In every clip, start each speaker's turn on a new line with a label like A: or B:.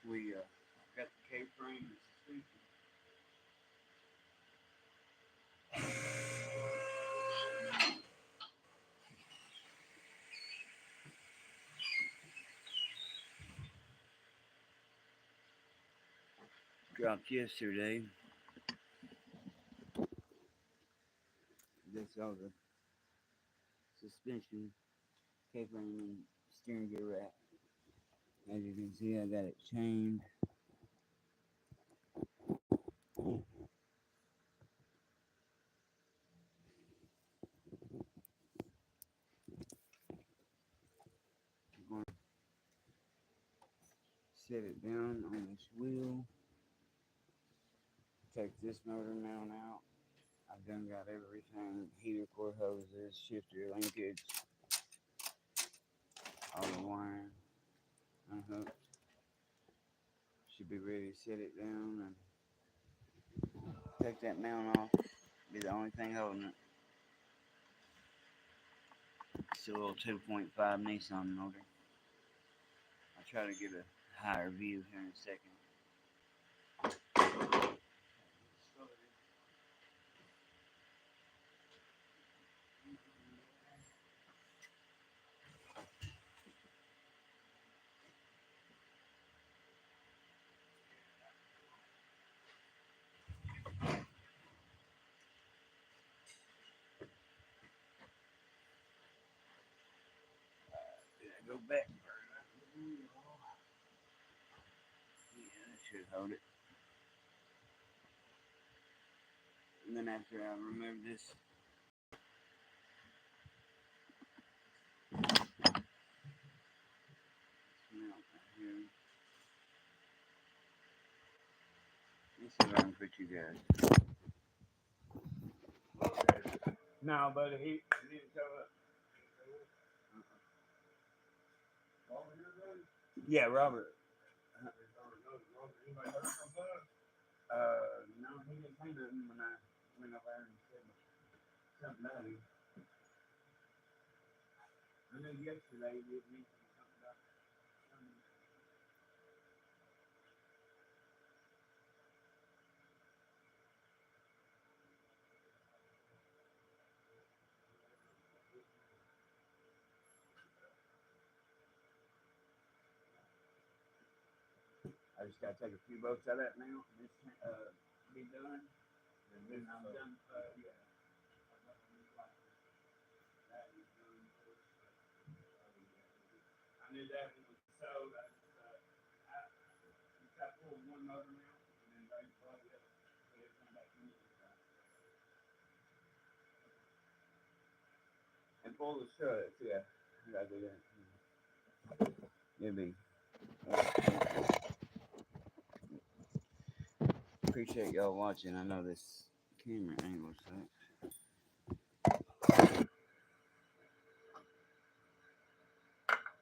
A: We got the K-frame and suspension. Dropped yesterday. This all the suspension, K-frame, and steering gear rack. As you can see, I got it chained. I'm going to set it down on this wheel. Take this motor mount out. I've done got everything, heater core hoses, shifter linkage, all the wiring unhooked. Should be ready to set it down and take that mount off. Be the only thing holding it. Still a little 2.5 Nissan motor. I'll try to get a higher view here in a second. Did I go back? Yeah, that should hold it. And then after I remove this mount right here, let's see if I can put you guys. No, buddy, he didn't show up. Yeah, Robert. No, he didn't say nothing when I went over there and said something about him. I know yesterday he did mention something about I just gotta take a few bolts out of that now. This be done, and then I'm done. Yeah. That is done. I knew that one was sold. I just got pulled one motor now, and then they brought it up. So it's come back in. And pull the struts, yeah. I gotta do that. It'll be. Appreciate y'all watching. I know this camera angle sucks.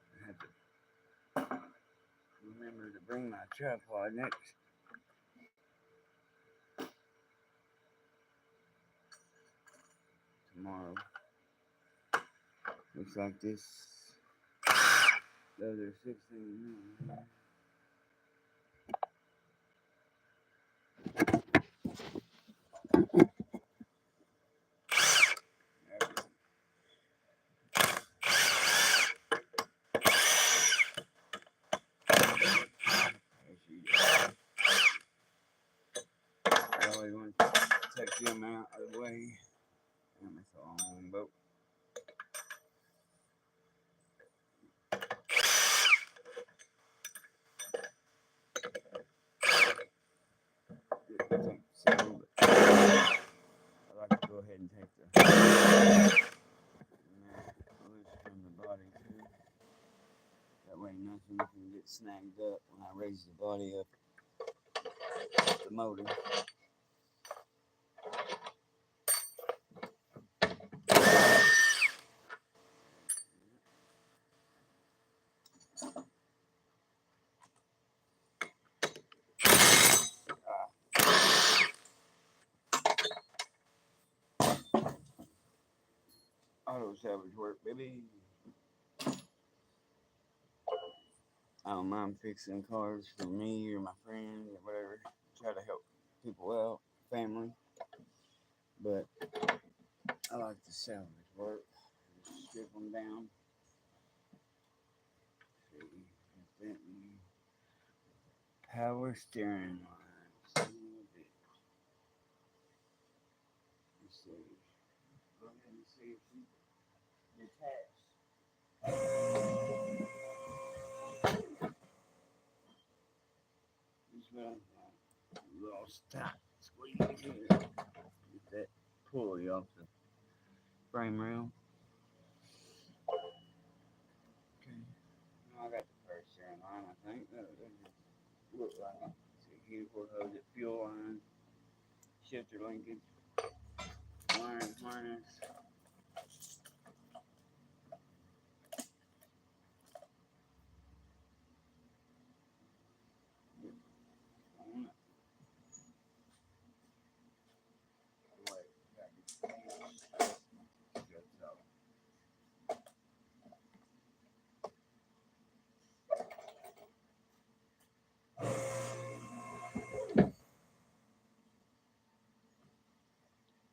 A: I have to remember to bring my tripod next. Tomorrow. Looks like this. The other 16 minutes. Probably want to take them out of the way. Damn, it's a long boat. So, I like to go ahead and take the mat loose from the body too. That way nothing can get snagged up when I raise the body up the motor. Auto salvage work, baby. don't mind fixing cars for me or my friends or whatever. Try to help people out, family. But I like the salvage work. Just strip them down. See, that power steering line. Let's see. Go ahead and see if she detached. This one lost tight. Squeeze here. Get that pulley off the frame rail. Okay. Now I got the first steering line, I think. That look like it. See, here we'll hold it. Fuel line, shifter linkage, wiring harness. On it. Wait, got to good so.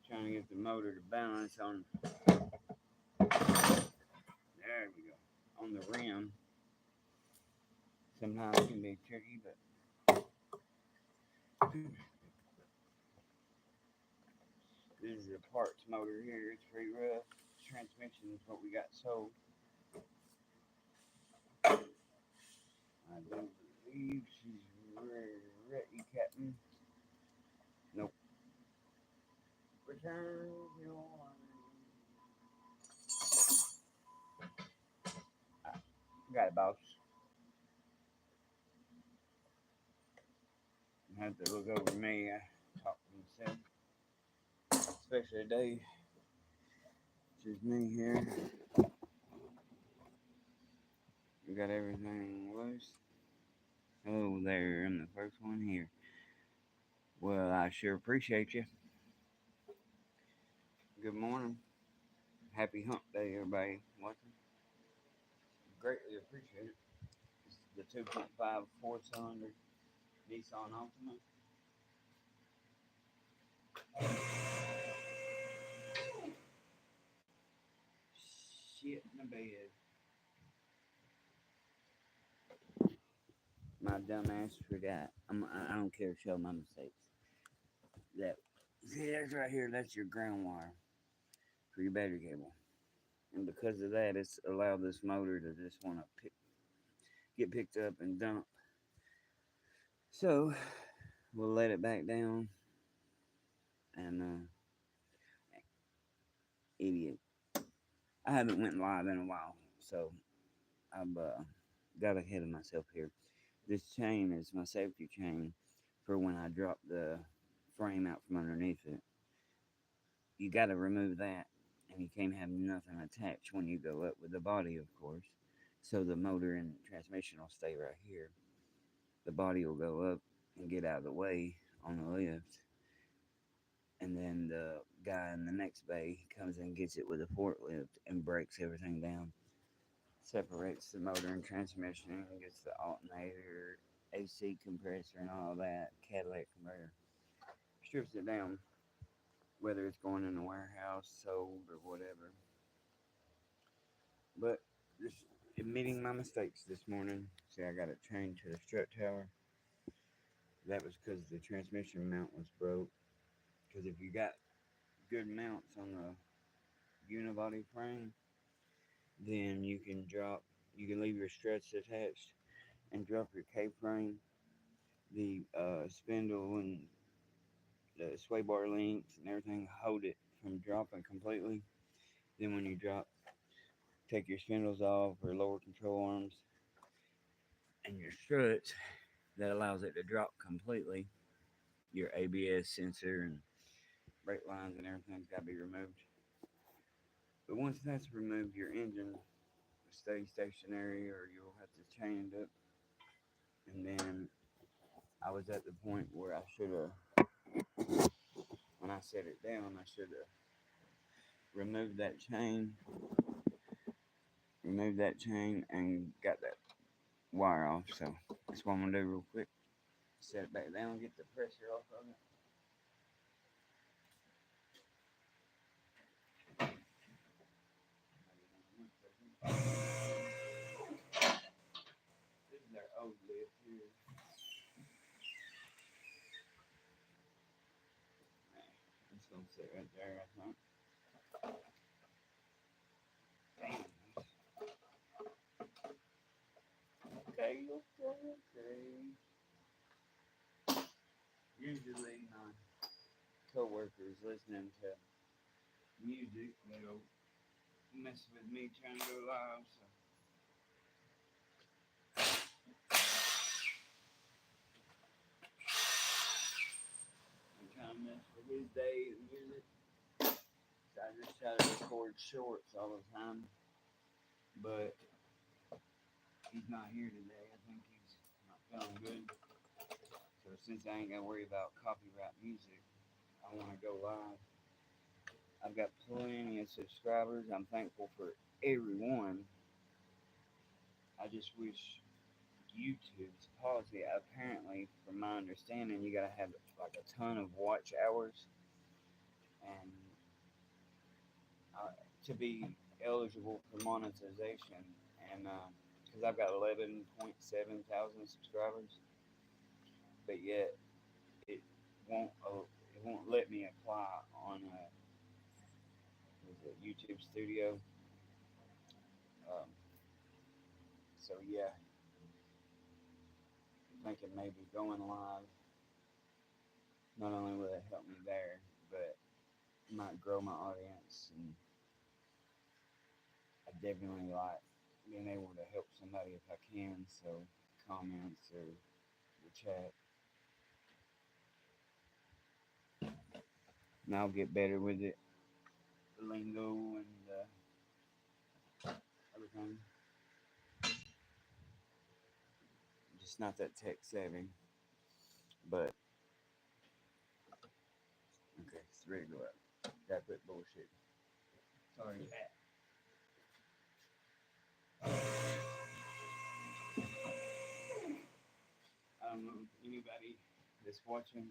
A: Trying to get the motor to balance on. There we go. On the rim. Sometimes it can be tricky, but this is a parts motor here. It's pretty rough. Transmission is what we got sold. I don't believe she's ready, Captain. Nope. Return your got it, boss. You have to look over me. I talk to myself. Especially today. It's just me here. We got everything loose. Hello there, I'm the first one here. Well, I sure appreciate you. Good morning. Happy hump day, everybody watching. Greatly appreciate it. This is the 2.5 4-cylinder Nissan Altima. Shit in the bed. My dumb ass forgot. I don't care to show my mistakes. That see, that's right here. That's your ground wire for your battery cable, and because of that, it's allowed this motor to just want to get picked up and dumped. So we'll let it back down, and idiot. I haven't went live in a while, so I've got ahead of myself here. This chain is my safety chain for when I drop the frame out from underneath it. You got to remove that, and you can't have nothing attached when you go up with the body, of course. So the motor and transmission will stay right here. The body will go up and get out of the way on the lift, and then the guy in the next bay comes and gets it with a forklift and breaks everything down, separates the motor and transmission, gets the alternator, AC compressor, and all that, Cadillac converter, strips it down, whether it's going in the warehouse, sold, or whatever. But just admitting my mistakes this morning. See, I got it chained to the strut tower. That was because the transmission mount was broke. Because if you got good mounts on the unibody frame, then you can leave your struts attached and drop your K-frame, the spindle and the sway bar links and everything, hold it from dropping completely. Then when you drop, take your spindles off or lower control arms and your struts, that allows it to drop completely. Your ABS sensor and brake lines and everything's got to be removed. But once that's removed, your engine will stay stationary or you'll have to chain it up. And then I was at the point where I should have, when I set it down, I should have removed that chain and got that wire off. So that's what I'm gonna do real quick. Set it back down, get the pressure off of it. This is their old lid here. It's gonna sit right there, I think. Damn. Okay, okay. Usually my co-workers listening to music, they'll mess with me trying to go live, so I'm trying to mess with his day and music. So I just try to record shorts all the time, but he's not here today. I think he's not feeling good. So since I ain't gotta worry about copyright music, I want to go live. I've got plenty of subscribers. I'm thankful for everyone. I just wish YouTube's policy, apparently, from my understanding, you gotta have like a ton of watch hours, and to be eligible for monetization. And because I've got 11.7 thousand subscribers, but yet it it won't let me apply on was it YouTube Studio. Um, so yeah, thinking maybe going live. Not only will it help me there, but it might grow my audience, and I definitely like being able to help somebody if I can. So comments or the chat, and I'll get better with it, the lingo and everything. Just not that tech savvy, but okay, it's ready to go up. Gotta quit bullshit. Sorry, Pat. I don't know if anybody that's watching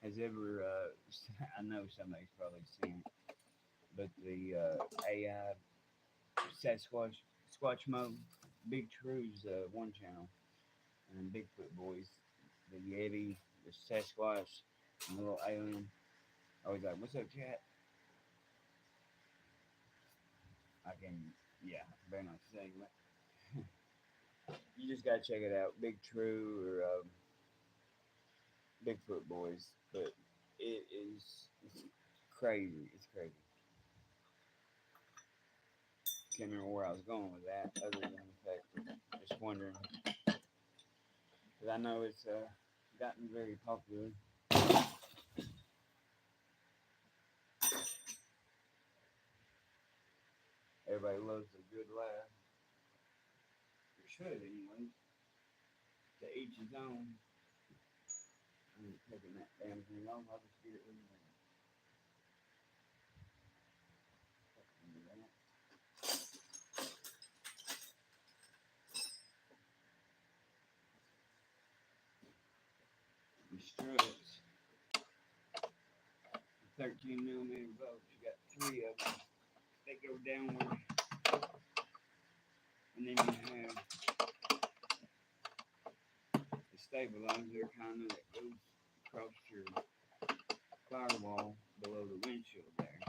A: has ever. I know somebody's probably seen it, but the AI Sasquatch Squatch Mode, Big True's one channel, and then Bigfoot Boys, the Yeti, the Sasquatch, and the little alien. I was like, "What's up, chat?" I can, yeah, better not say what. You just gotta check it out, Big True or Bigfoot Boys. But it's crazy. It's crazy. Can't remember where I was going with that, other than the fact that just wondering, because I know it's gotten very popular. Everybody loves a good laugh. Or should, anyway. To each his own. I'm taking that damn thing off. I'll just get it in there. The struts, 13 millimeter bolts. You got three of them. They go downward, and then you have the stabilizer kind of that goes across your firewall below the windshield there.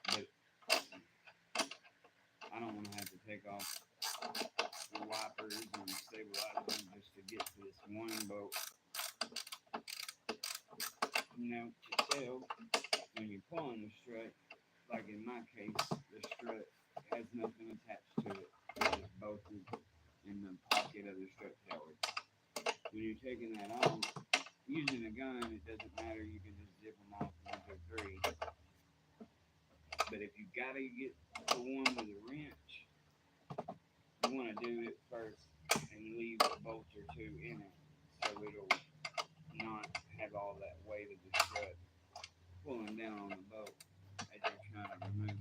A: But I don't want to have to take off the wipers and the stabilizer just to get to this one bolt. Now, to tell when you're pulling the strut, like in my case, the strut has nothing attached to it. It's bolted in the pocket of the strut tower. When you're taking that off, using a gun, it doesn't matter. You can just zip them off 1, 2, 3. But if you gotta get the one with a wrench, you want to do it first and leave a bolt or two in it, so it'll not have all that weight of the strut pulling down on the bolt as you're trying to remove it.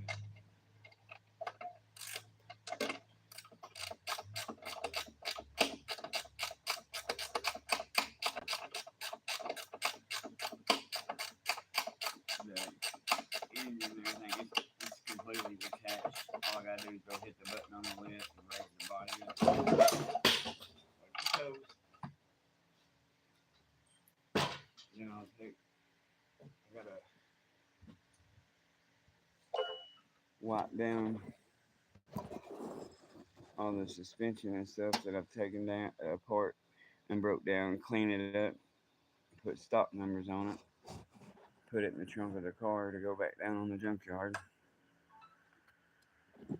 A: lock down all the suspension and stuff that I've taken down apart and broke down, clean it up, put stock numbers on it, put it in the trunk of the car to go back down on the junkyard,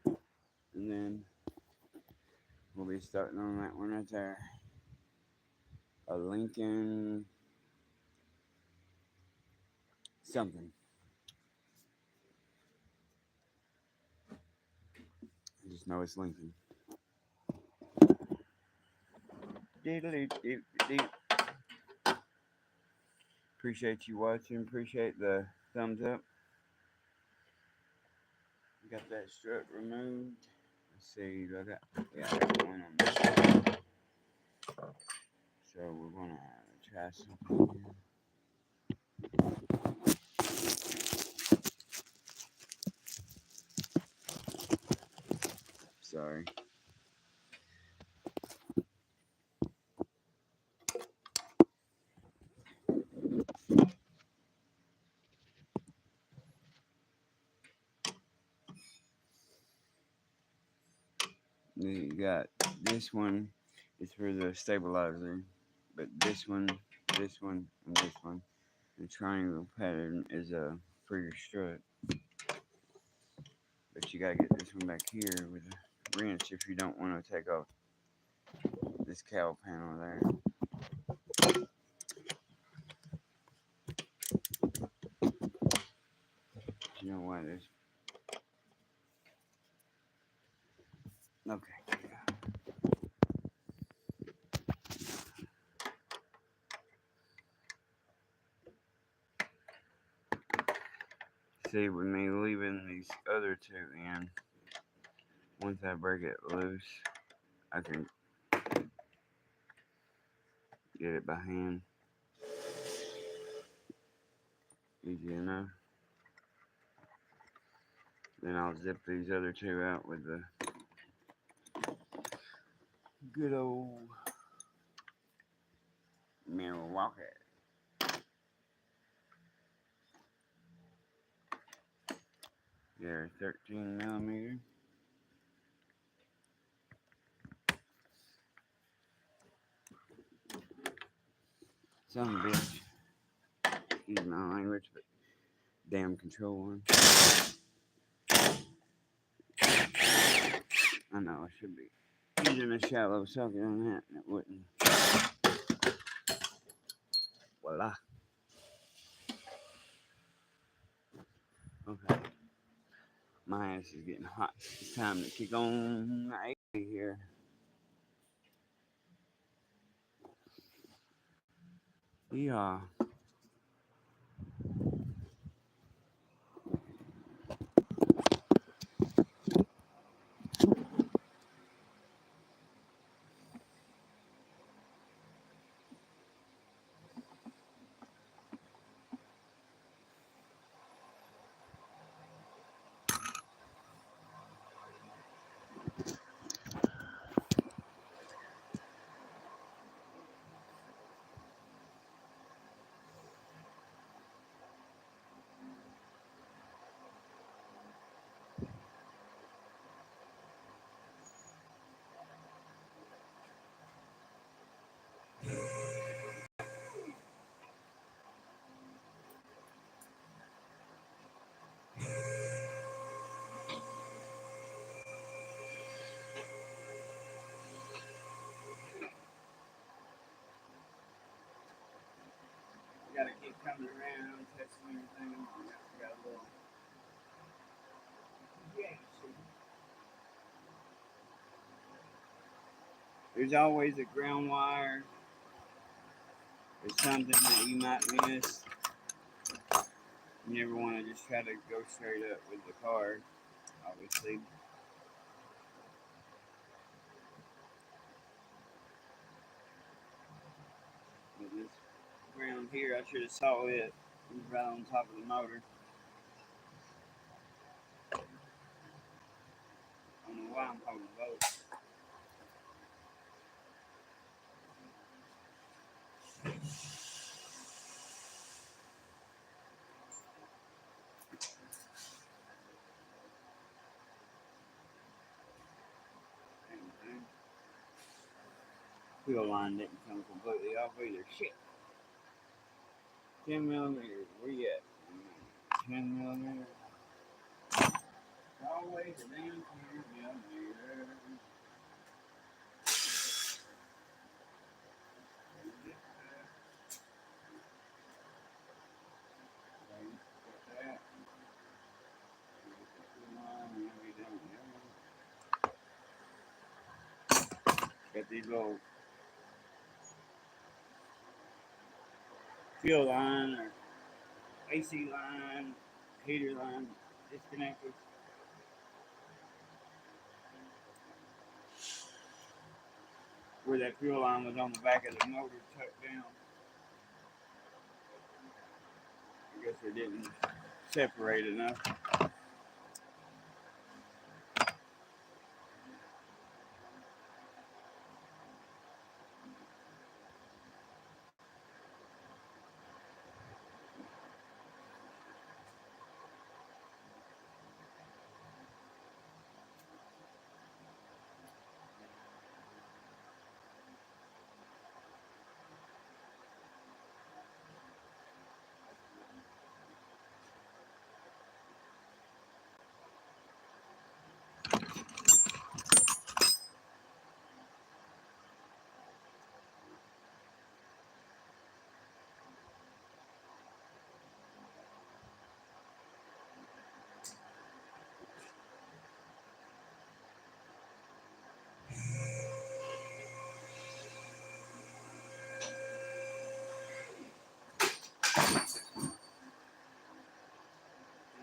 A: and then we'll be starting on that one right there. A Lincoln something. I just know it's Lincoln. Appreciate you watching. Appreciate the thumbs up. Got that strut removed. Let's see. I got one on this side. So we're gonna try something here. Sorry. You got this one is for the stabilizer, but this one, and this one, the triangle pattern is for your strut. But you gotta get this one back here with a wrench if you don't want to take off this cowl panel there. You know why this? Okay. See, with me leaving these other two in, once I break it loose, I can get it by hand. Easy enough. Then I'll zip these other two out with the good old Milwaukee. They're 13 millimeter. Some bitch. Excuse my language, but damn control one. I know I should be using a shallow socket on that, and it wouldn't. Voila. Okay. My ass is getting hot. It's time to kick on the 80 here. Yeah. Gotta keep coming around, testing everything. Got a little. Yeah. There's always a ground wire or something that you might miss. You never want to just try to go straight up with the card, obviously. But this ground here, I should have saw it. It was right on top of the motor. I don't know why I'm holding both. fuel line didn't come completely off either. Shit. 10 millimeters. Where you at? 10 millimeters. Always a damn 10 millimeters. Got these little fuel line or AC line, heater line disconnectors. Where that fuel line was on the back of the motor tucked down. I guess they didn't separate enough.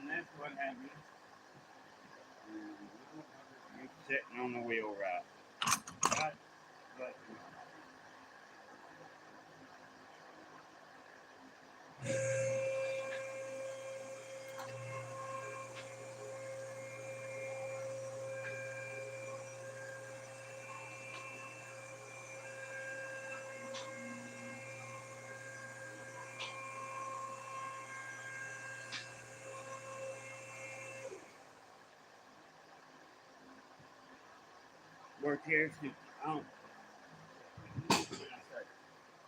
A: And that's what happens. You're sitting on the wheel right. Right? But work here to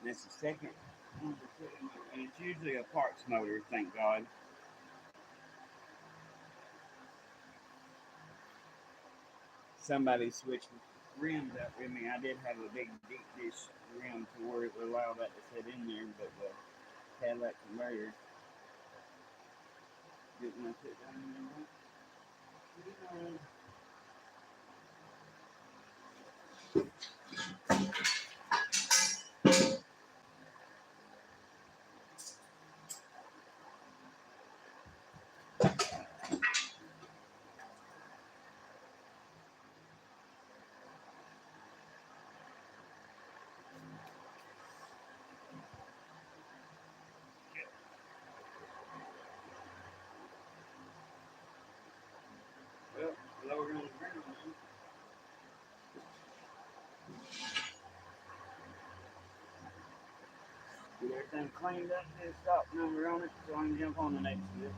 A: that's the second. And it's usually a parts motor, thank God. Somebody switched rims up with me. I did have a big deep dish rim to where it would allow that to fit in there, but the Cadillac converter didn't want to fit down in there. Well, lower on the ground. Get everything cleaned up, get a stop number on it, so I can jump on the next bit.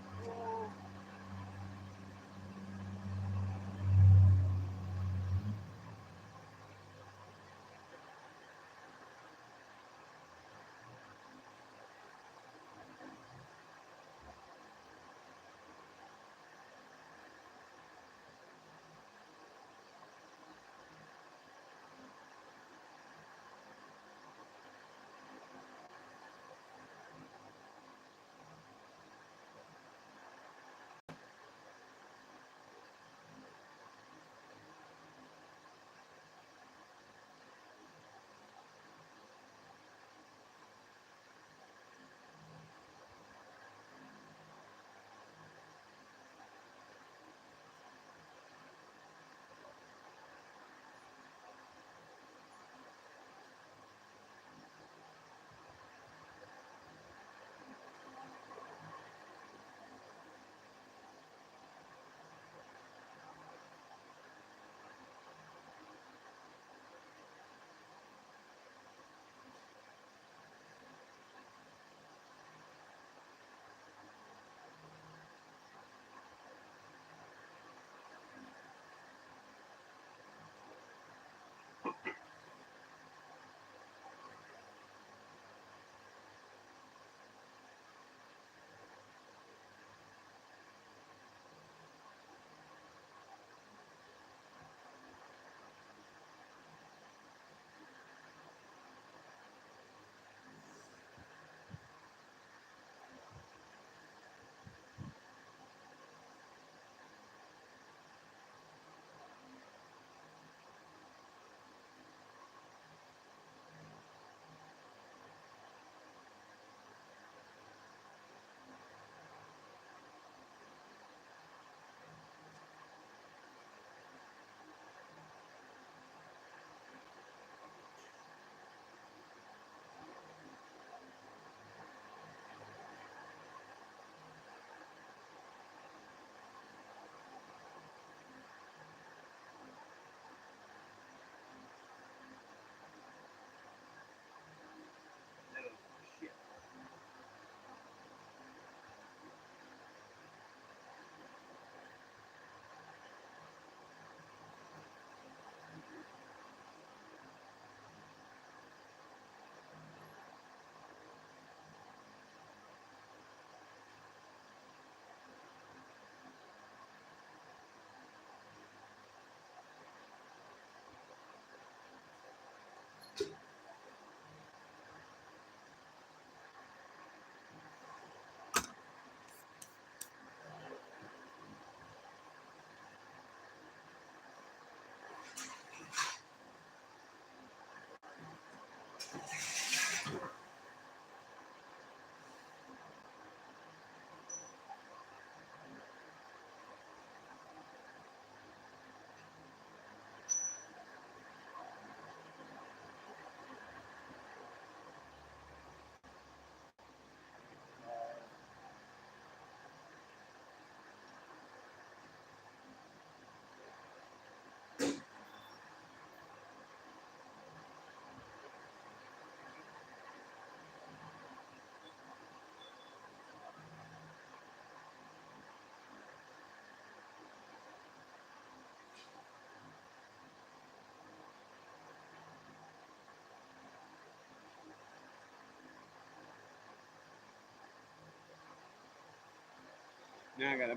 A: Now I gotta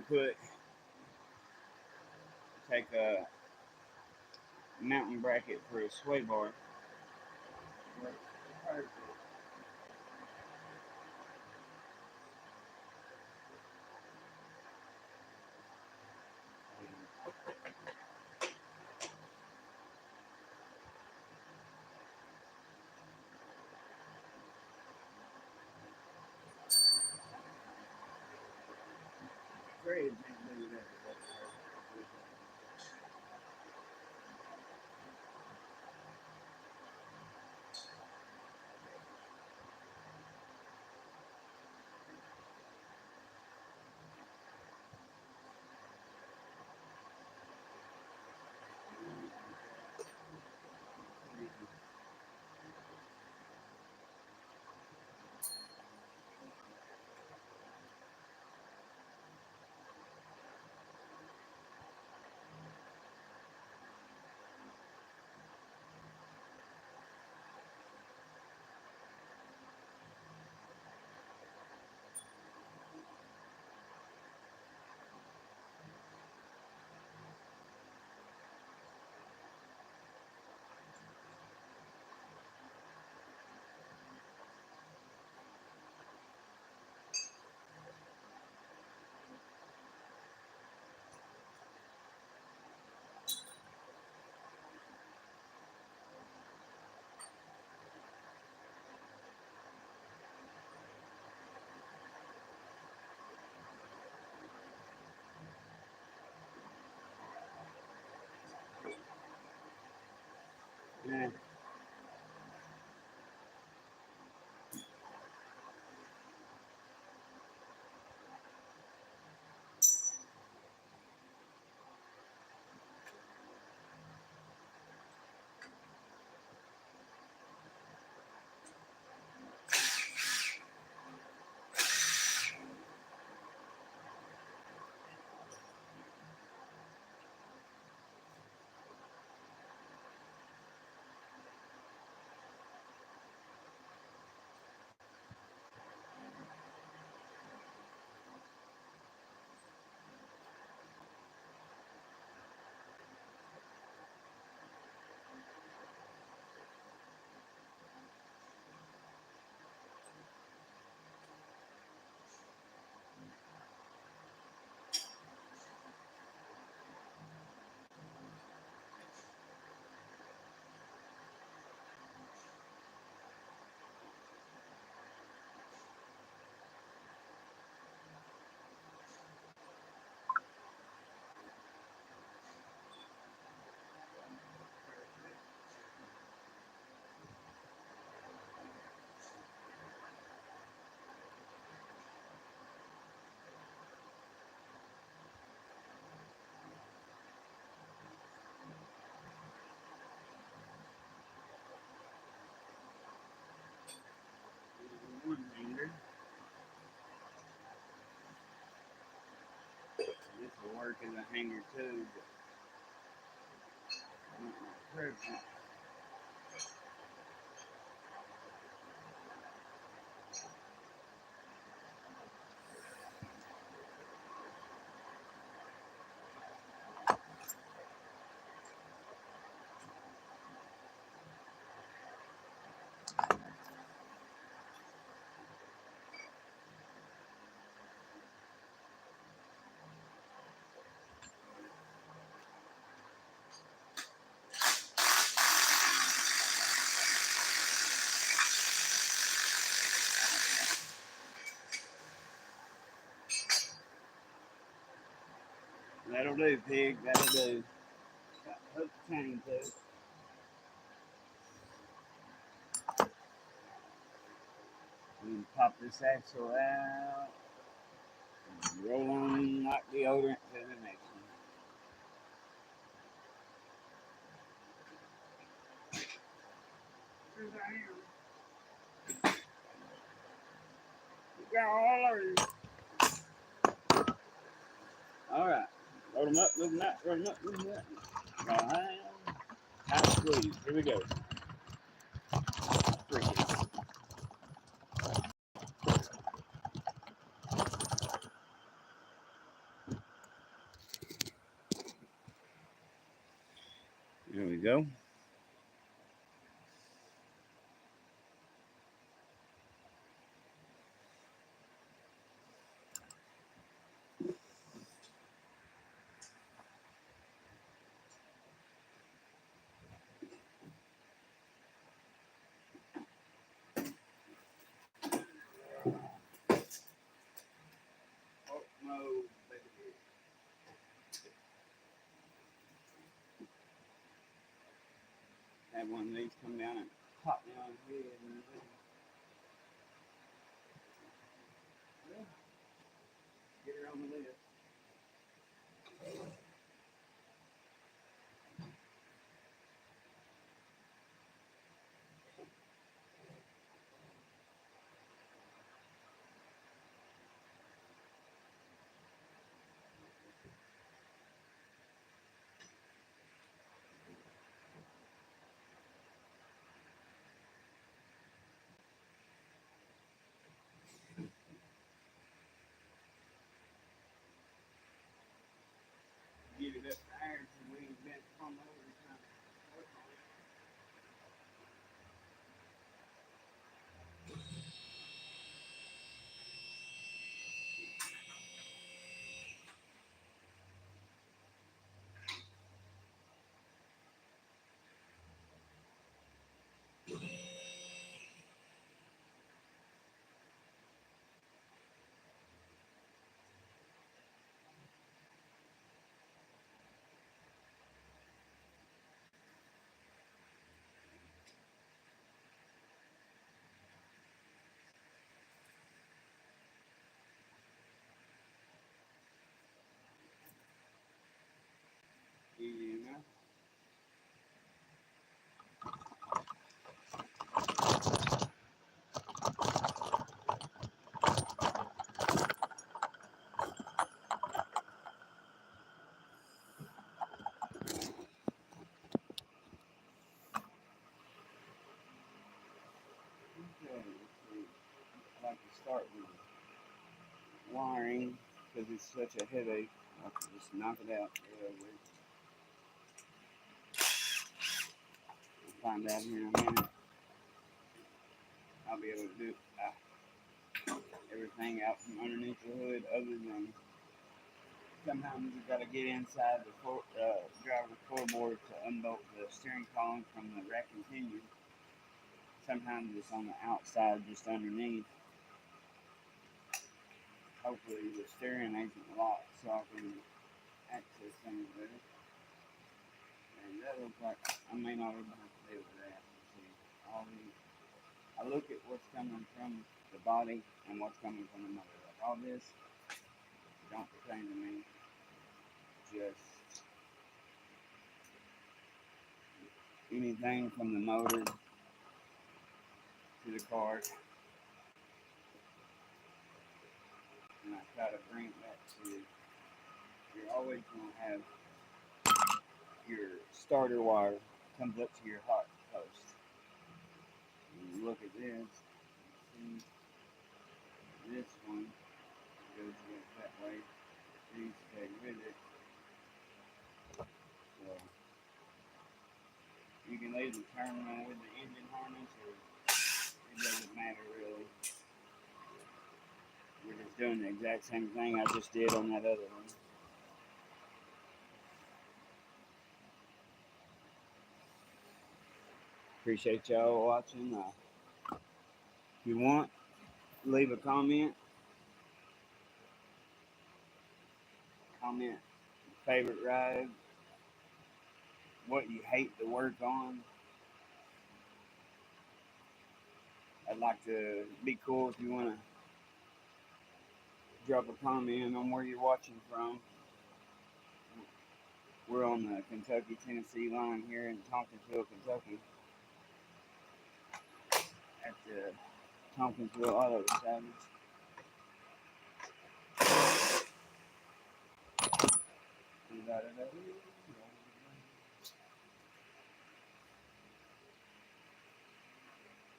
A: take a mountain bracket for a sway bar. Perfect. Great. Yeah. One hanger. This will work as a hanger too, but not perfect. That'll do, pig. That'll do. Got hook chain too. We can pop this axle out. Roll on, knock deodorant to the next one. All right. Load them up, move them out, load them up, move them out. Tight squeeze. Here we go. Freaking. There we go. Have one of these come down and pop me on the head. Get her on the list. Get it up there so we ain't bent from over the time. Easy enough. Okay, I like to start with wiring because it's such a headache. I can just knock it out real quick. Find out here in a minute. I'll be able to do everything out from underneath the hood other than sometimes you got to get inside the driver's floorboard to unbolt the steering column from the rack and pinion. Sometimes it's on the outside just underneath. Hopefully the steering isn't locked so I can access things better. And that looks like I may not even have to deal with that. See, I look at what's coming from the body and what's coming from the motor. Like all this don't pertain to me. Just anything from the motor to the car. And I try to bring it back to you're always going to have your starter wire comes up to your hot post. And you look at this, see this one goes that way. These stay with it. So you can leave the terminal with the engine harness, or it doesn't matter really. We're just doing the exact same thing I just did on that other one. Appreciate y'all watching. If you want, leave a comment. favorite ride, what you hate to work on. I'd like to be cool if you want to drop a comment on where you're watching from. We're on the Kentucky-Tennessee line here in Tompkinsville, Kentucky, at the Tompkinsville Auto Establishment.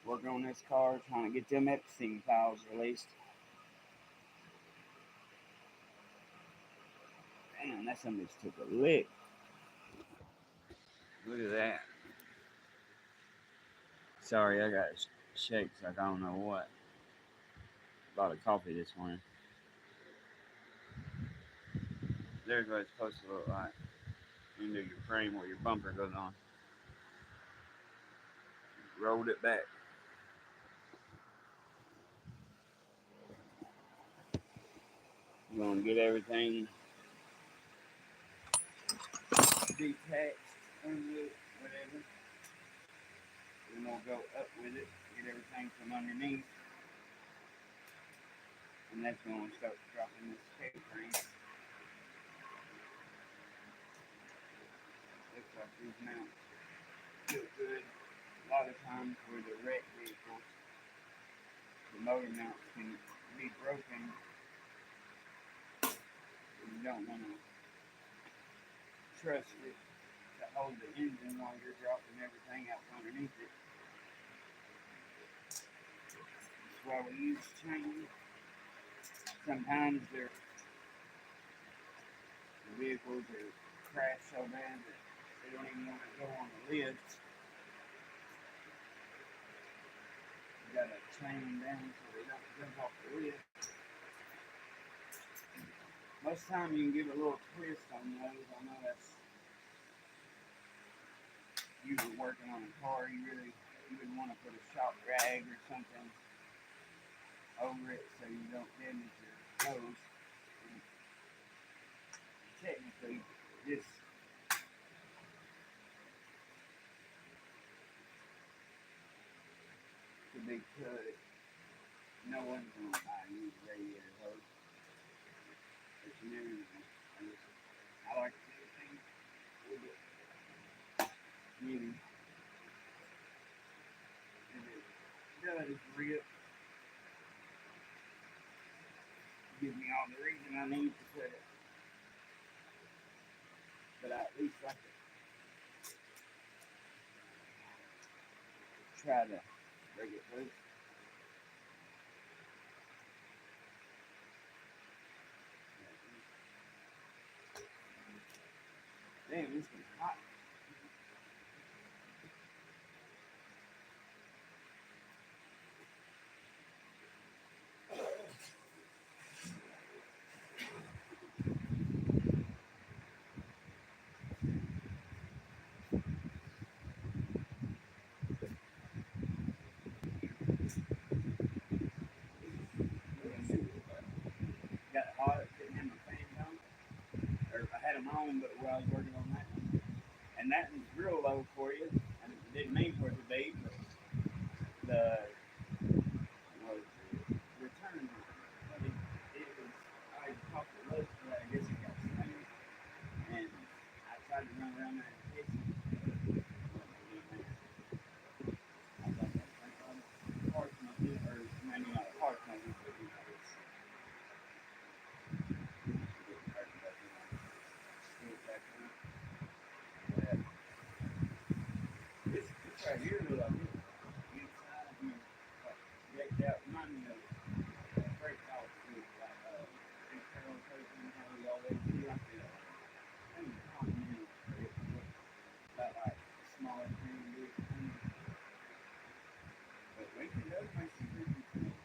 A: Working on this car, trying to get them Epstein files released. Damn, that somebody just took a lick. Look at that. Sorry, I got shakes like I don't know what. Bought a coffee this morning. There's what it's supposed to look like. Into your frame where your bumper goes on. Rolled it back. You're gonna get everything detached, unlit, whatever. Then we'll go up with it, get everything from underneath. And that's when we'll start dropping this K-frame. Looks like these mounts feel good. A lot of times with the wreck vehicles, the motor mounts can be broken. You don't want to trust it to hold the engine while you're dropping everything out from underneath it. That's why we use chains. Sometimes the vehicles are crashed so bad that they don't even want to go on the lift. You gotta chain them down so they don't jump off the lift. Most of the time you can give a little twist on those. I know that's you were working on a car, you would want to put a shock rag or something over it so you don't damage your hose. And technically, this could be cut. No one's going to buy a new radiator hose. But you never know. I like to do things a little bit maybe. If it does rip, give me all the reason I need to put it. But I at least like to try to break it loose. Damn, this is hot. Got hot, didn't have my fans on. Or I had them on, but while I was working on that one. And that was real low for you. And it didn't mean for it to be, but the return, it was, I talked to Liz for that, I guess it got slammed. And I tried to run around there and fix it. I was like, parts might be, or maybe not a parts might be, but you know, it's getting hurt, but you know, still back on. But this right here, look like it. Inside here, like, decked out, remind me of freight house with like big barrel coating, how we always do like that. I mean, continental freight, but like smaller thing, big thing. But Lincoln does make some good things.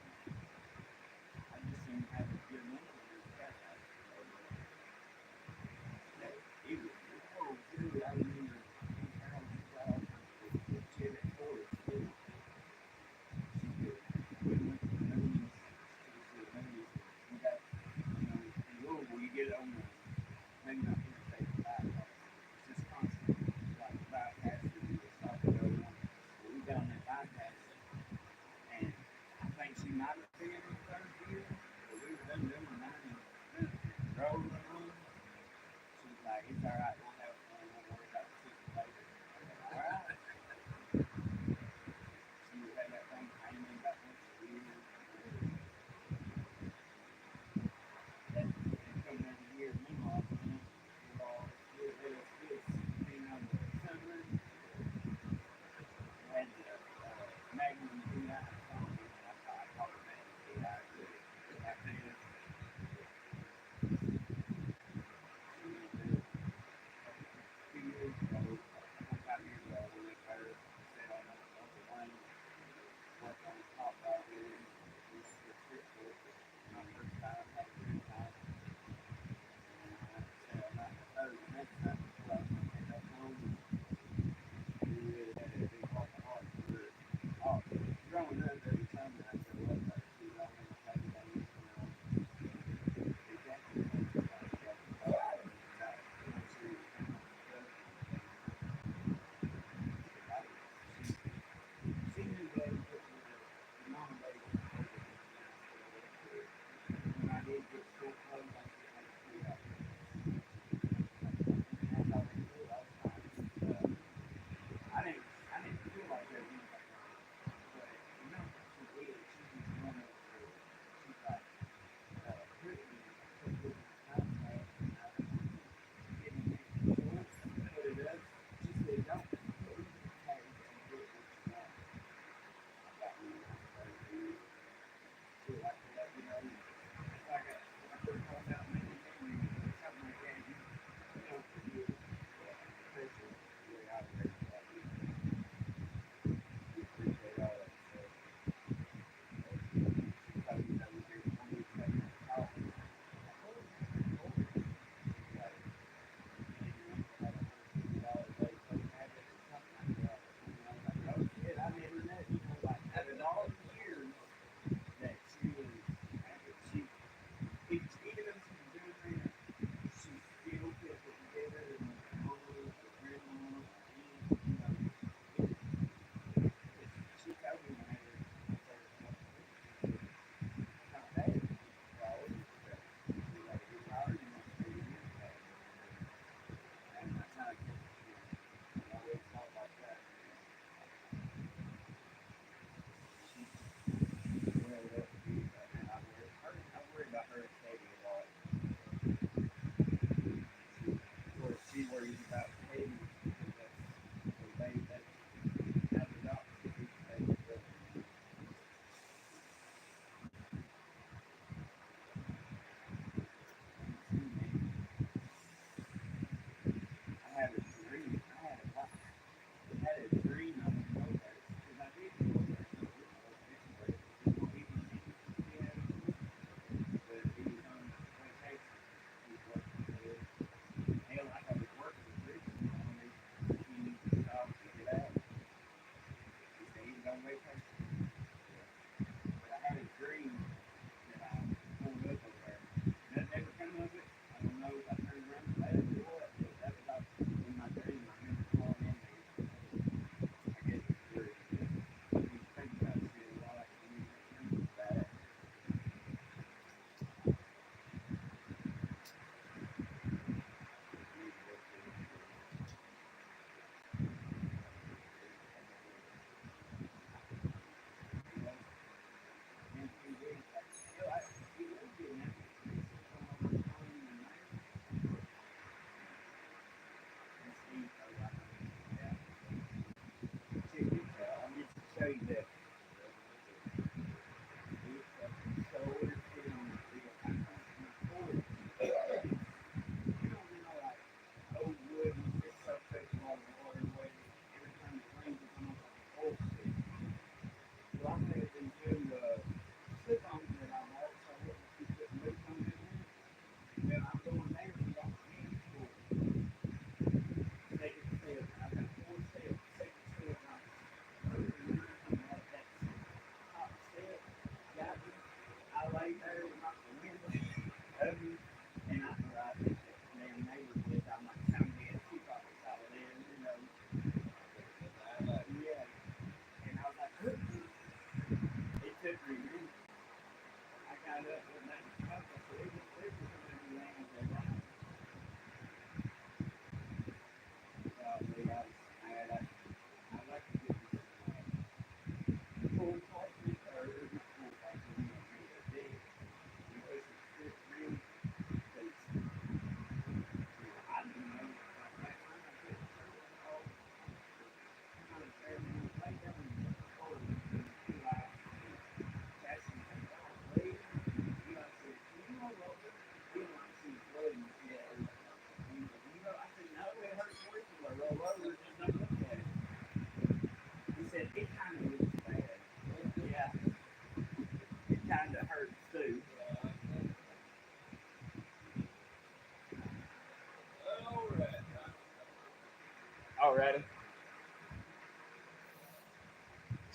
A: I just seem to have a good number of this cat house. That it was cool too. I remember big barrel job with Chevy Ford too. She did. We went to the movies. We got, you know, in Louisville, you get it on the, maybe not Interstate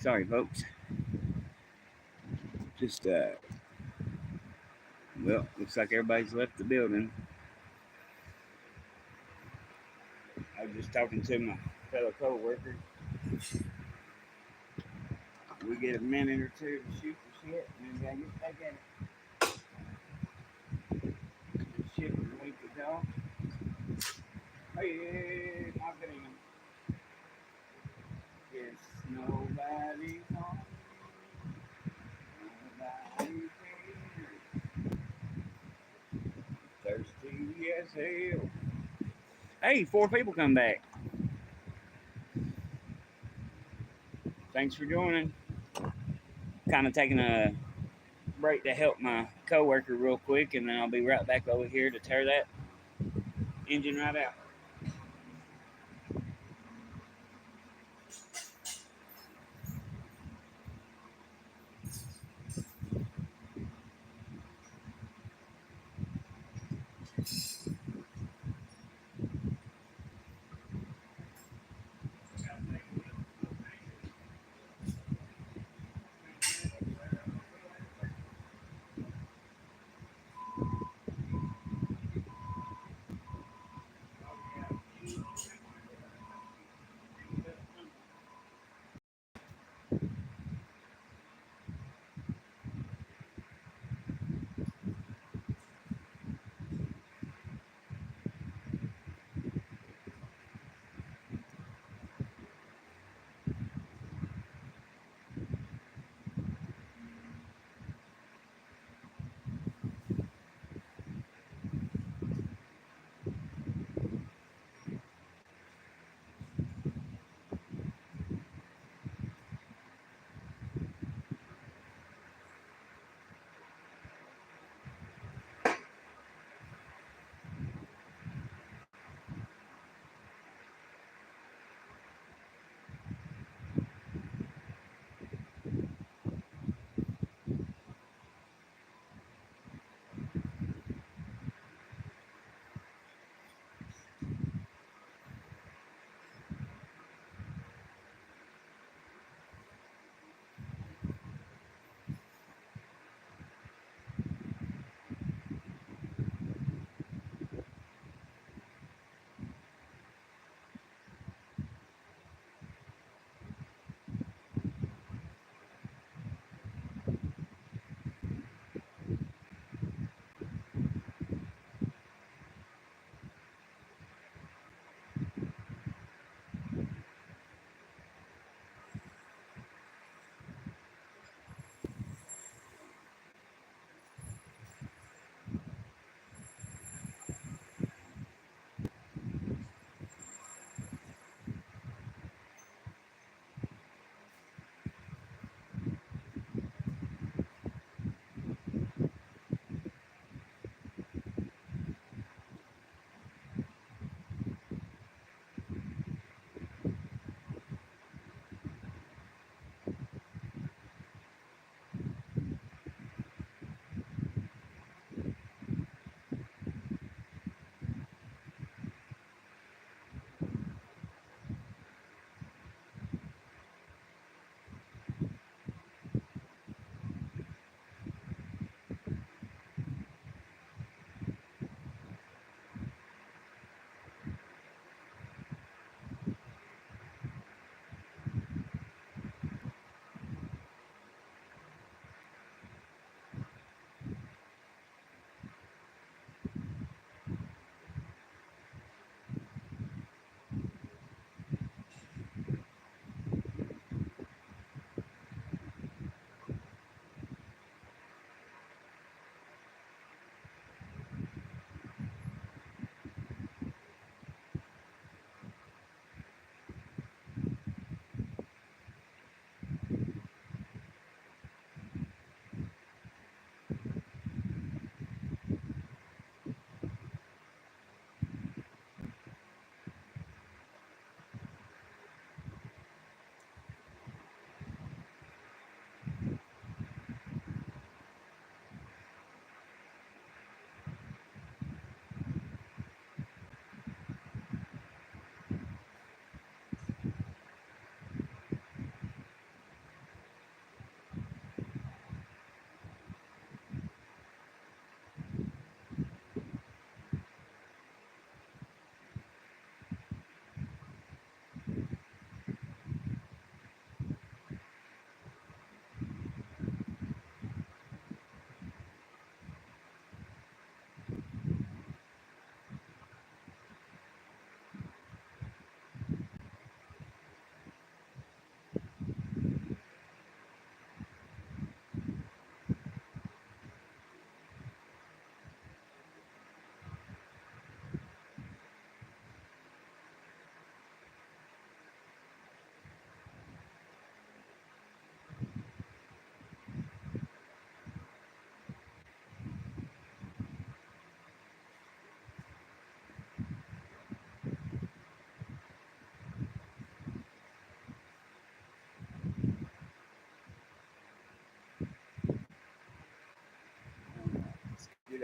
A: Sorry, folks. Just well, looks like everybody's left the building. I was just talking to my fellow co-worker. We get a minute or two to shoot the shit, and then gotta get back at it. The shit was a week ago. Hey, my goodness. Yes, nobody home. Nobody cares. Thirsty as hell. Hey, 4 people come back. Thanks for joining. Kind of taking a break to help my coworker real quick, and then I'll be right back over here to tear that engine right out.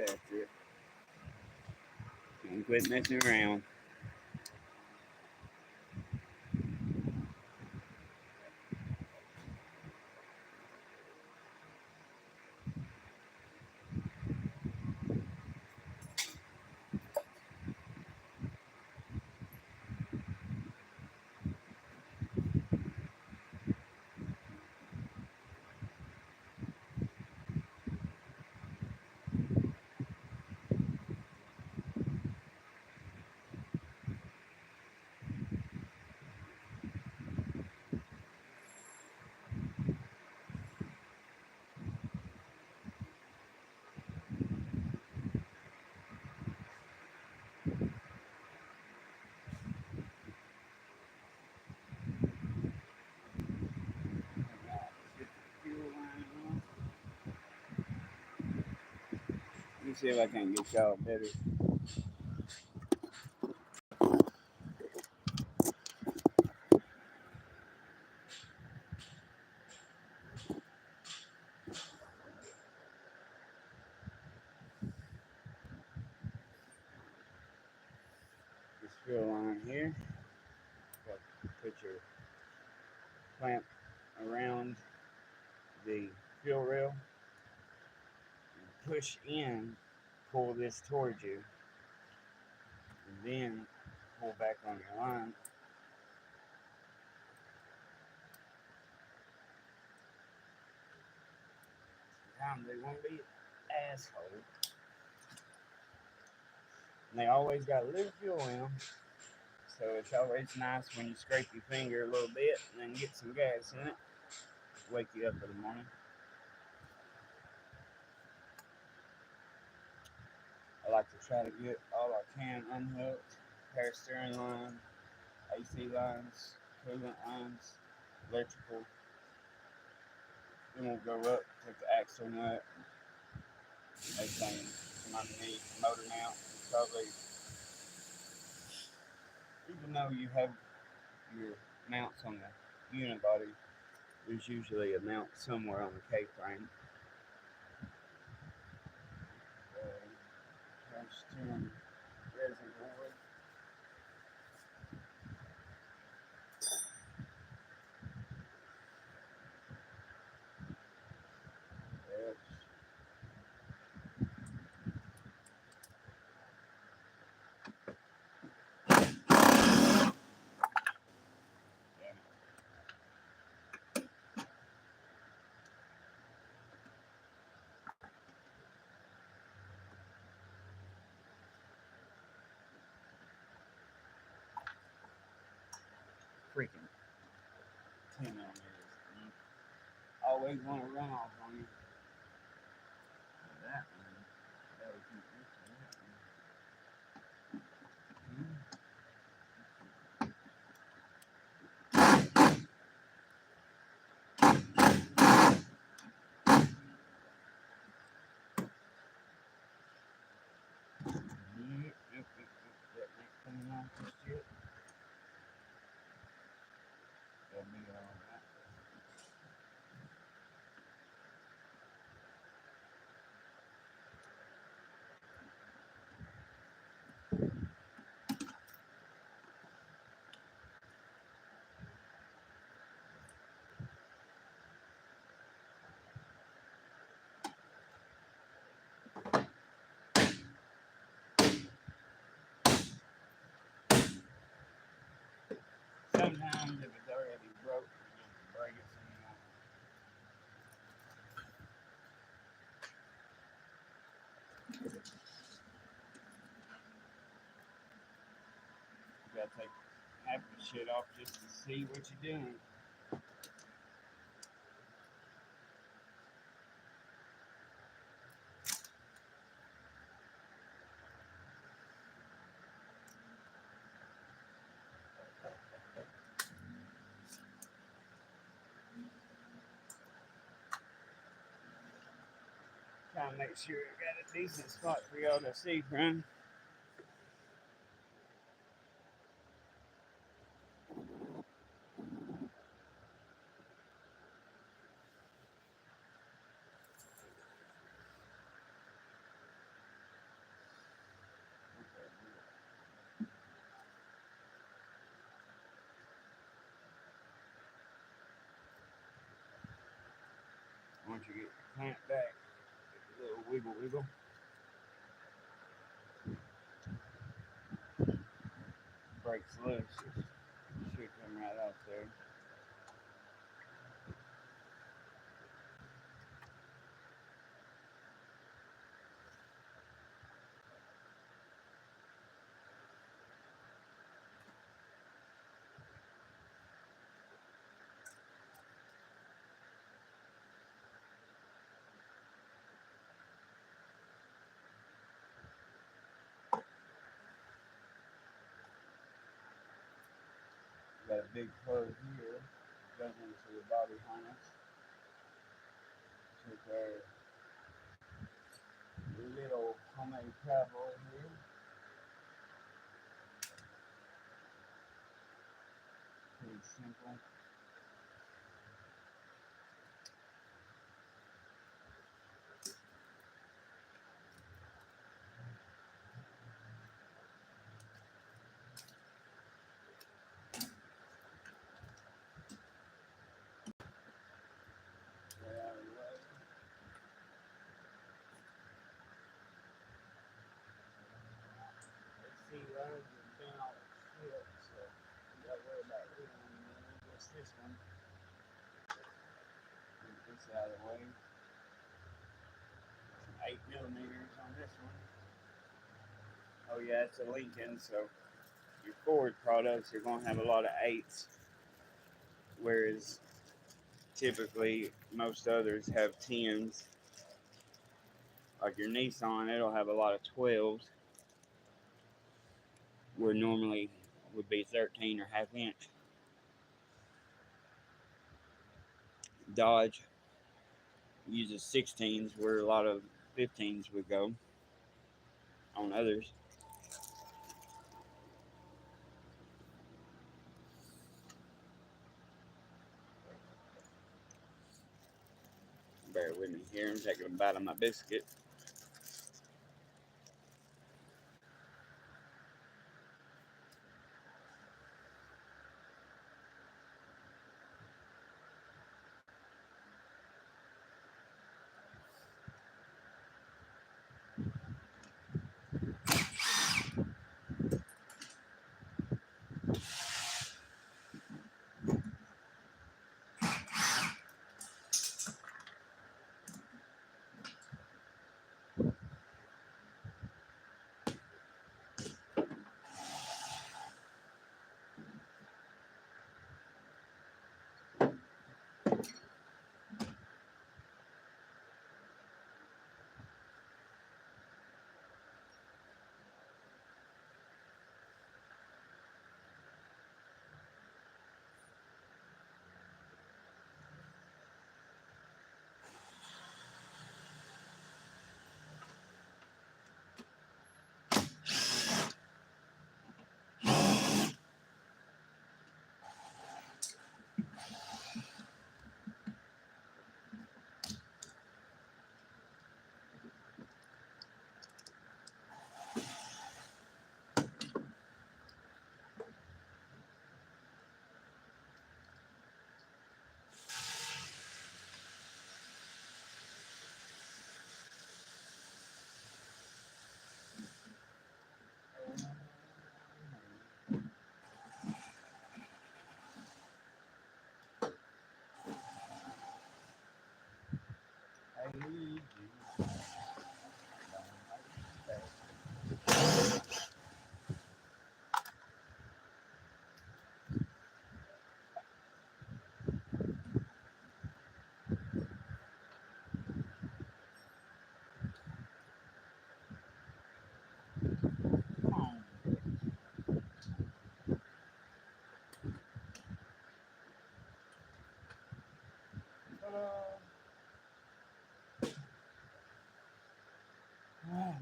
A: after it. And quit messing around. Let me see if I can get y'all better. This fuel line here. Put your clamp around the fuel rail and push in, pull this towards you, and then pull back on your line. Sometimes they won't be assholes. And they always got a little fuel in them. So it's always nice when you scrape your finger a little bit and then get some gas in it. Wake you up in the morning. I like to try to get all I can unhooked. Power steering line, AC lines, coolant lines, electrical. Then we'll go up, take the axle nut, everything from underneath, motor mount. Probably, even though you have your mounts on the unibody, there's usually a mount somewhere on the K-frame. Steering resin board. Freaking 10 millimeters. Always want to run off on you. That one. That would keep this that ain't coming off just yet. That'll be alright. Sometimes if it's already broke, you just break it some more. You gotta take half the shit off just to see what you're doing. Trying to make sure I got a decent spot for y'all to see from. once you get your clamp back, a little wiggle wiggle. Breaks loose, it should come right off there. Got a big plug here, goes into the body harness. Took our little homemade cowboy here. Pretty simple. Get out of the way. Let's see, ours has been all shit, so you gotta worry about just this one. Get this out of the way. 8mm on this one. Oh yeah, it's a Lincoln, so your Ford products are gonna have a lot of 8s, whereas typically most others have 10s. Like your Nissan, it'll have a lot of 12s, where normally would be 13 or ½ inch. Dodge uses 16s, where a lot of 15s would go on others. Bear with me here, I'm taking a bite of my biscuit.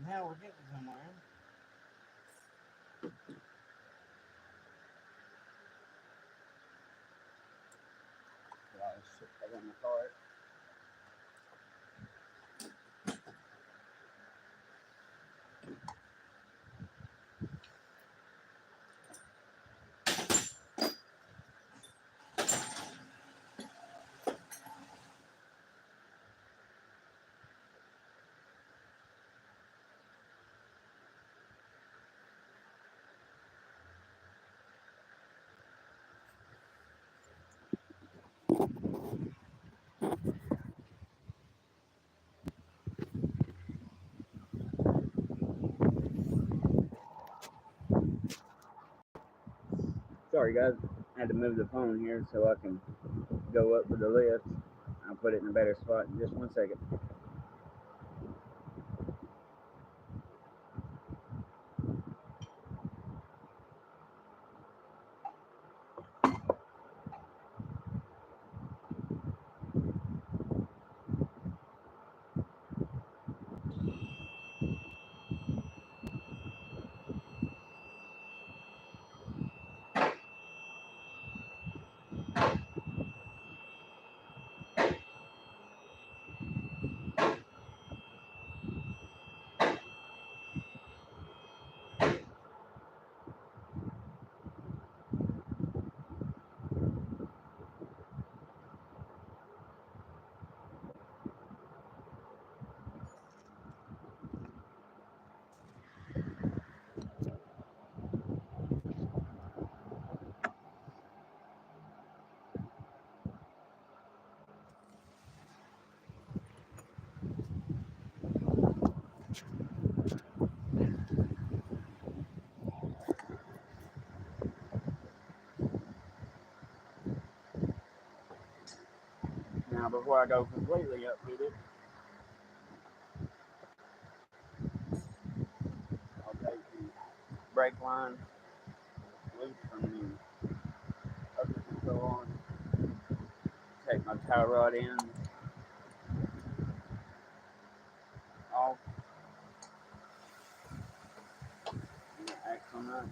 A: Now we're getting somewhere. I'll sit that in the cart. Sorry guys, I had to move the phone here so I can go up with the lift. I'll put it in a better spot in just 1 second. Now before I go completely up with it, I'll take the brake line loose from the upper control on, take my tie rod in off, and the axle nut.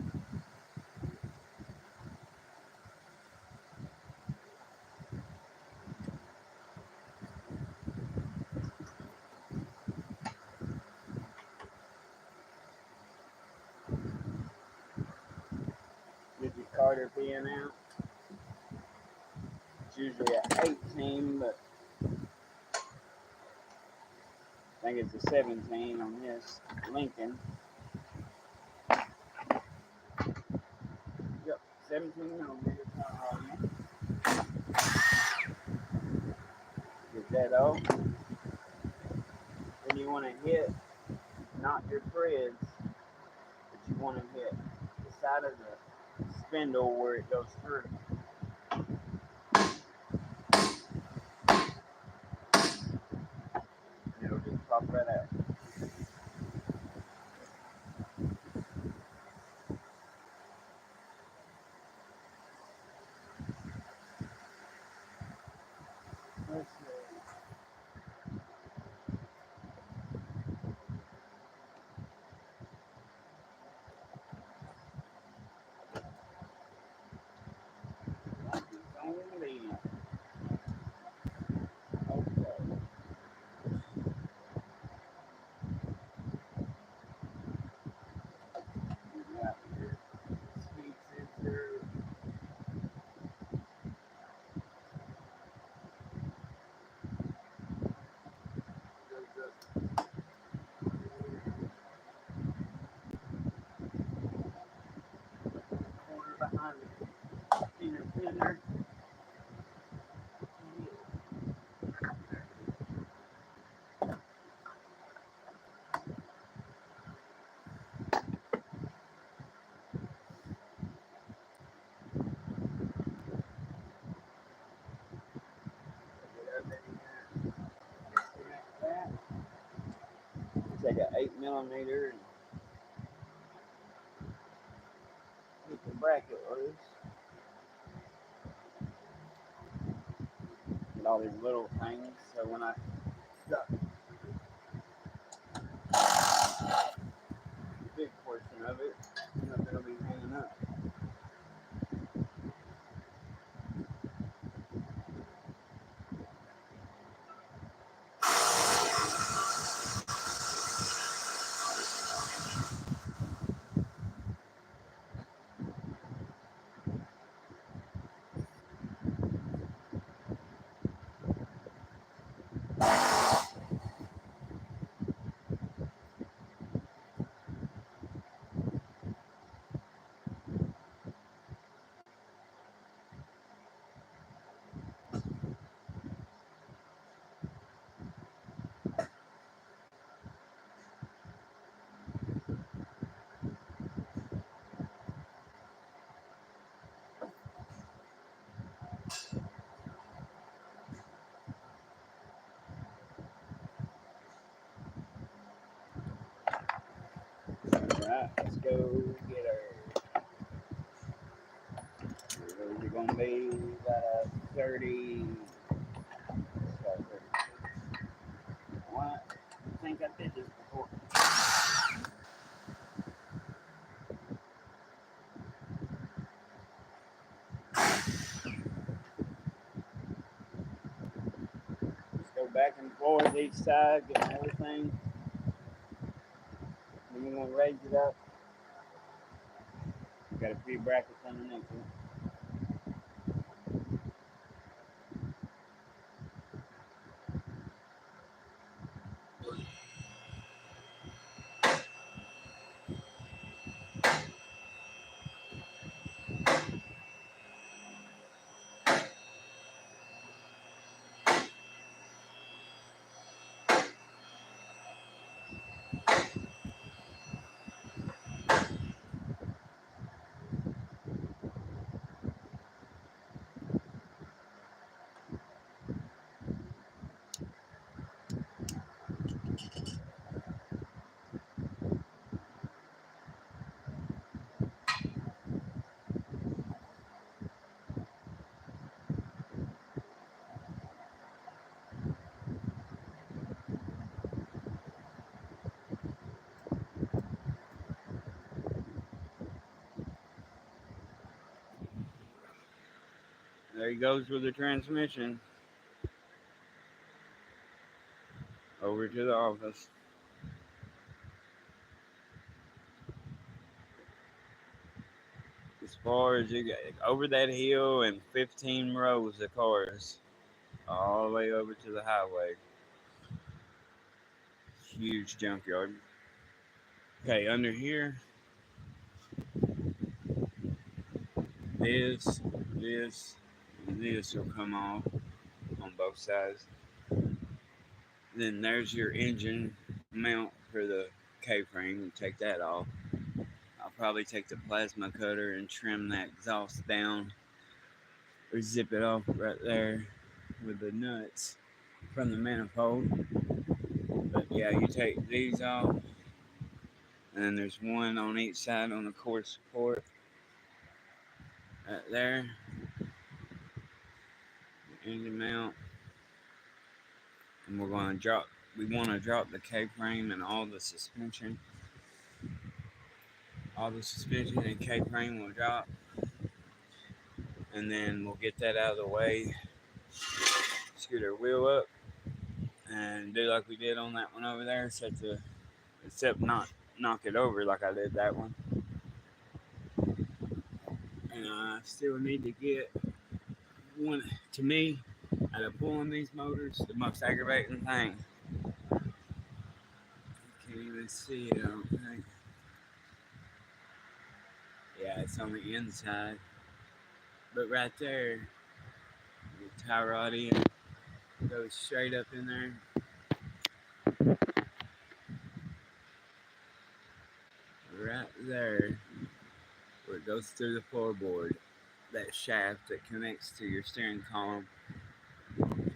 A: Get your Carter pin out. It's usually an 18, but I think it's a 17 on this Lincoln. Yep, 17 millimeter tie rod. Get that off. Then you want to hit not your threads, but you want to hit the side of the spindle where it goes through. It'll just pop right out. Let's see. Only. Okay. You got your speed sensor. Goes up corner behind the inner fender. Take an 8 millimeter and get the bracket loose. Get all these little things so when I got the big portion of it, nothing will be hanging up. right, let's go get her. Those are gonna be about 30. What? I think I did this before. Just go back and forth each side, getting everything. Then we're gonna raise it up. Got a few brackets underneath it. There he goes with the transmission. Over to the office. As far as you get over that hill and 15 rows of cars, all the way over to the highway. Huge junkyard. Okay, under here, this, this will come off on both sides. Then there's your engine mount for the K-frame. You take that off. I'll probably take the plasma cutter and trim that exhaust down or zip it off right there with the nuts from the manifold. But yeah, you take these off, and then there's one on each side on the core support right there. Engine mount, and we want to drop the K-frame and all the suspension. All the suspension and K-frame will drop, and then we'll get that out of the way. Scoot our wheel up and do like we did on that one over there, except not knock it over like I did that one. And I still need to get one. To me, out of pulling these motors, the most aggravating thing. Can't even see it, I don't think. Yeah, it's on the inside. But right there, the tie rod in goes straight up in there. Right there, where it goes through the floorboard, that shaft that connects to your steering column,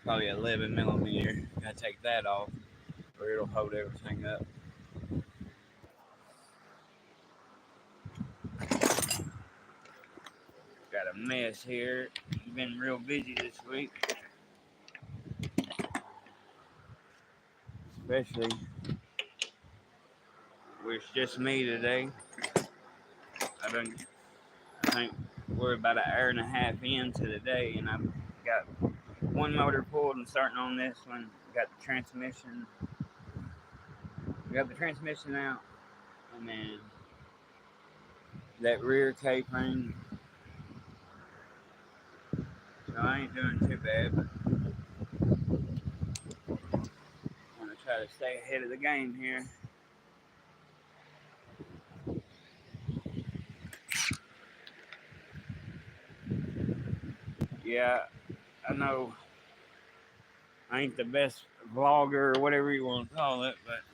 A: probably 11 millimeter. Gotta take that off, or it'll hold everything up. Got a mess here. Been real busy this week, especially where it's just me today. I think we're about an hour and a half into the day, and I've got one motor pulled and starting on this one. Got the transmission. We got the transmission out, and then that rear K-frame. So I ain't doing too bad, but I'm gonna try to stay ahead of the game here. Yeah, I know I ain't the best vlogger or whatever you want to call it, but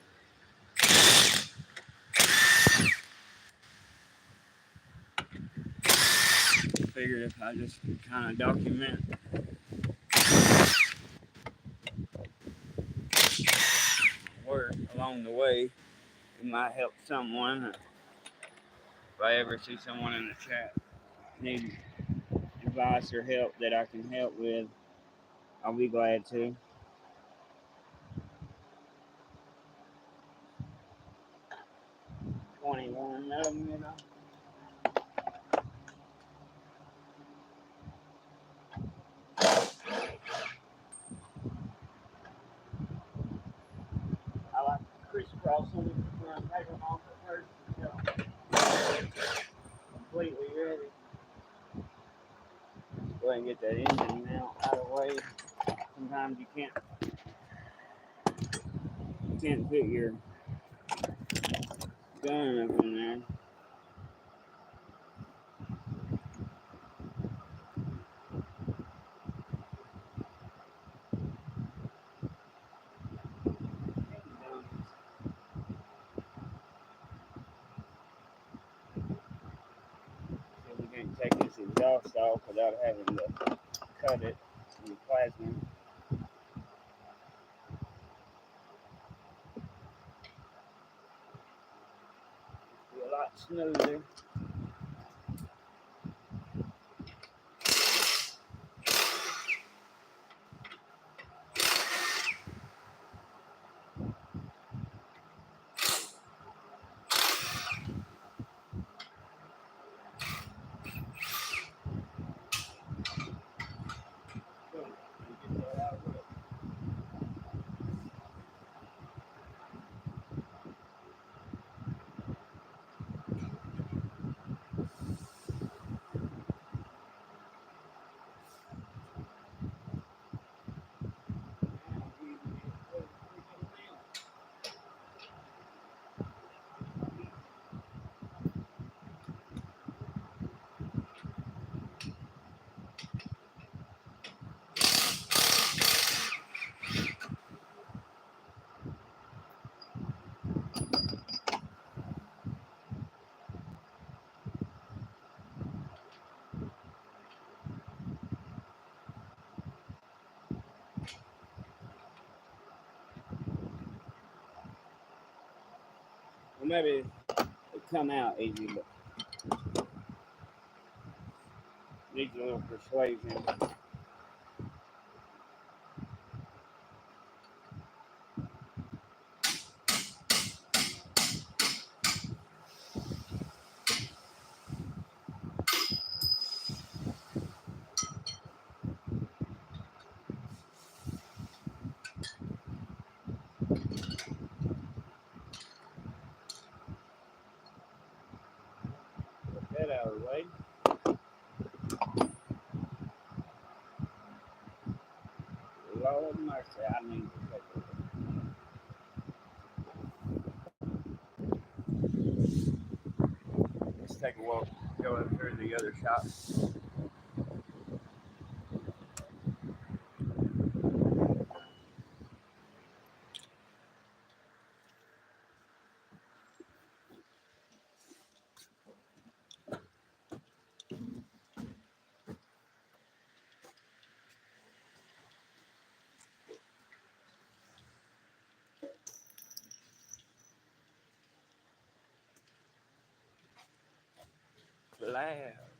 A: I figured if I just kind of document work along the way, it might help someone. If I ever see someone in the chat need advice or help that I can help with, I'll be glad to. $21 of them, you know. I like to crisscross them when I take them off at first until I'm completely ready. Go ahead and get that engine mount out of the way. Sometimes you can't fit your gun up in there. We can't take this exhaust off without having to cut it in the plasma. Be a lot smoother. Well, maybe it come out easy, but needs a little persuasion. Put that out of the way. Lord mercy, I need to take a look. Let's take a walk, go up through the other shop. Loud.